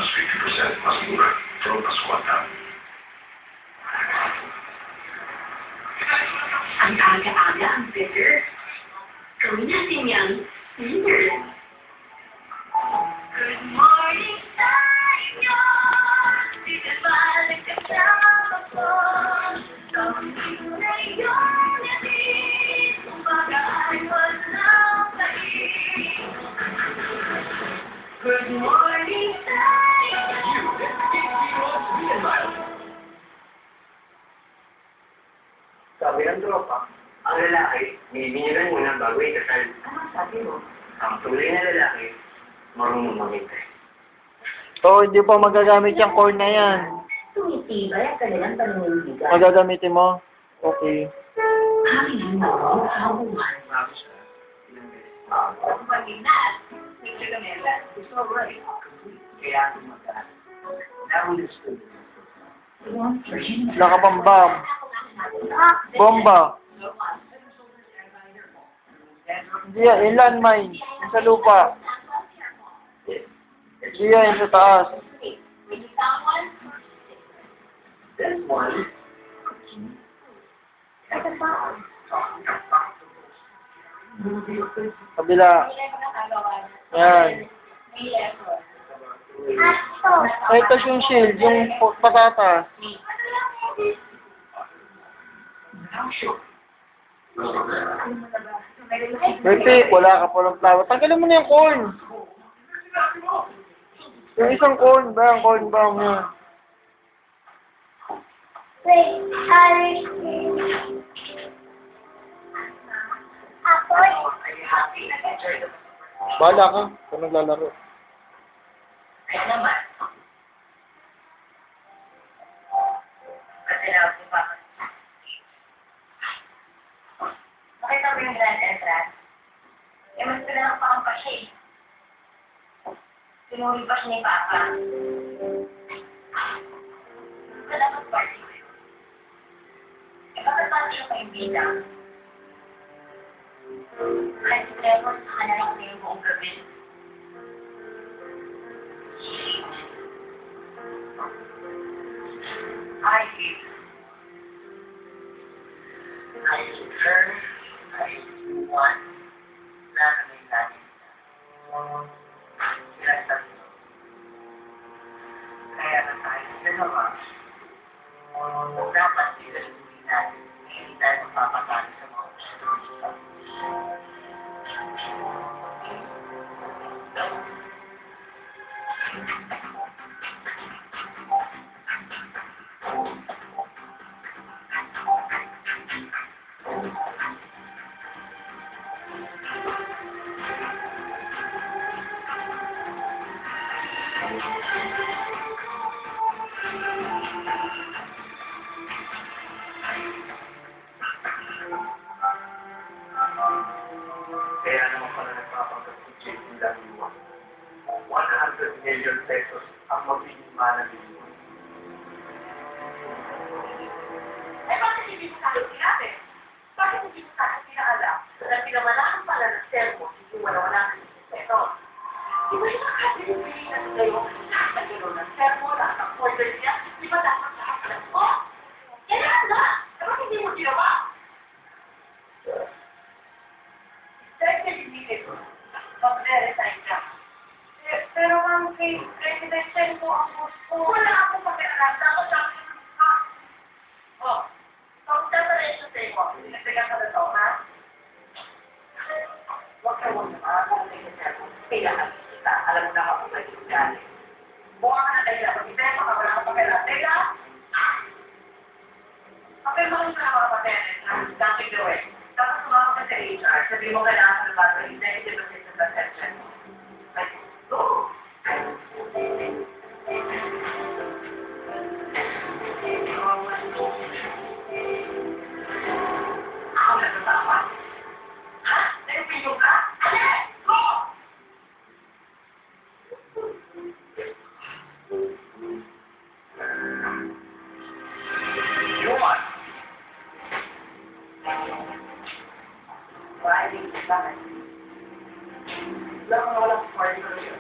Mas 50% mas mura. Pero mas kuwata. Ang aga-aga ang bitter. Gawin natin yung winner. Good morning sa inyo. Dito balik kasama ko. Tawagin na yung natin. Kumbaga ay walang pahit. Good morning sa inyo. Sabi ng tropa, ang lalaki, bibinyagan muna bago ikasal. Ano sabi mo? Ang tunay na lalaki, marunong mamintay. Oo, hindi pa magagamit yung corn na yan. Tumitibay ang kanilang paninindigan. Magagamitin mo? Okay. Kami mo, hawan. Bago siya, ilang beses. Pag-inat, medyo gamela. Gusto ko rin. Kaya ako magkaan. Na-understood. Wala ka pang bomb. Bomba. Hindi yan, yung landmine. Yung sa lupa. Hindi yan, yung sa taas. That's one. Kabila. Yan. Ito yung shield, yung patatas. Berti, wala ka pa ng flour. Tanggalin mo na yung corn. Yung isang corn ba? Yung corn ba niya? Wait, sorry. Apoy? Bahala ka kung naglalaro. Kaya naman. Kasi na ako pa. Nakita mo yung grand entrance? Eh, mas pinanang pa ang pasya eh. Sinuri pa siya ni Papa. Dapat party ko yun. Eh, bakit paano siya kaimbita? Kahit si Trevor, saka na lang yung buong gabi. I hate her. I hate one. Lalo na yung lagi. Ilang tatlo. Kaya na tayo dalawa. Dapat silalunin natin. Hindi tayo mapapatalo sa mga gusto. Kaya naman pala nagpapanggap si Jason Laliwa. 100 million pesos ang magiging mana nito. Eh, bakit hindi mo sa akin sinabi? Bakit hindi mo sa akin pinaalam? Na pinamalakan pala ng sermo, hindi wala-wala ng ito. Di ba yung nakabilibili na kayo, lahat ng gano'n ng sermo, lahat ng order niya, di ba dapat lahat alam ko? Kailangan na! Eh, bakit hindi mo ginawa? Dahil ka dinigit ko, mag-resign ka. Pero ma'am, kay President Chen po ang gusto. Wala akong pakialam. Dapat lang ha? Oh, pag separation sa'yo mo, pinagtagal ka na to, ha? Huwag ka muna kung may kasama. Kailangan kita. Alam mo na ka kung may ugali. Mukha ka na tayo na. Pag-ibig ka, wala kang pakialam. Teka! Kapag mo ka na mga pakialam, dati gawin. Tapos sumama ka sa HR, sabi mo kailangan ka na ba ito, executive assistant perception. Like, go! Ako nagtatawa? Ha? Nag-opinion ka? Ano? Go! You want? Riding the summit. Wala kang walang party ko yun.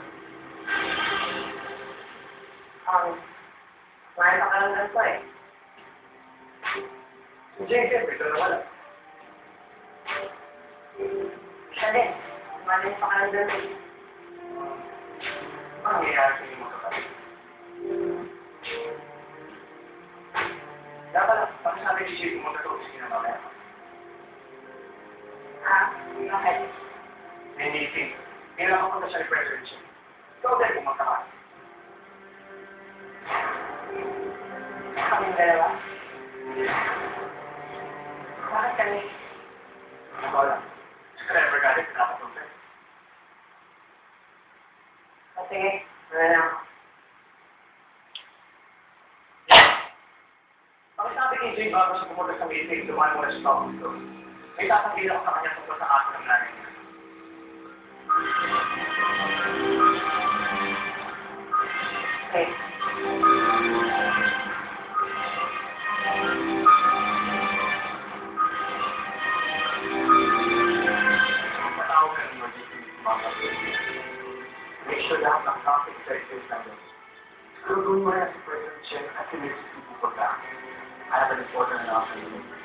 pakalandan pa eh. Si Jay, siyempre, ito na wala. Siya din. Wala yung pakalandan eh. Ano nangyayari sa inyong magkakapit? Dapat lang, bakit sabi ni Jay pumunta sa opisina mamaya? Bakit? May meeting. Kailangan ko na siya ni President Jay. Ikaw din pumunta ka. Kaming dalawa. Bakit kami? Ako lang. Si Trevor galit, pinapapunta. O sige, wala lang. Bakit sabi ni Jay bago siya pumunta sa meeting, dumaan muna sa office ko. May sasabihin ako sa kanya tungkol sa kaso ng nanay niya. Okay. Matawag ka ng emergency mga make sure lahat ng county executives natin. Siguro mo na si President Chen at si Mrs. Tipu Pagka. I have an important announcement to make.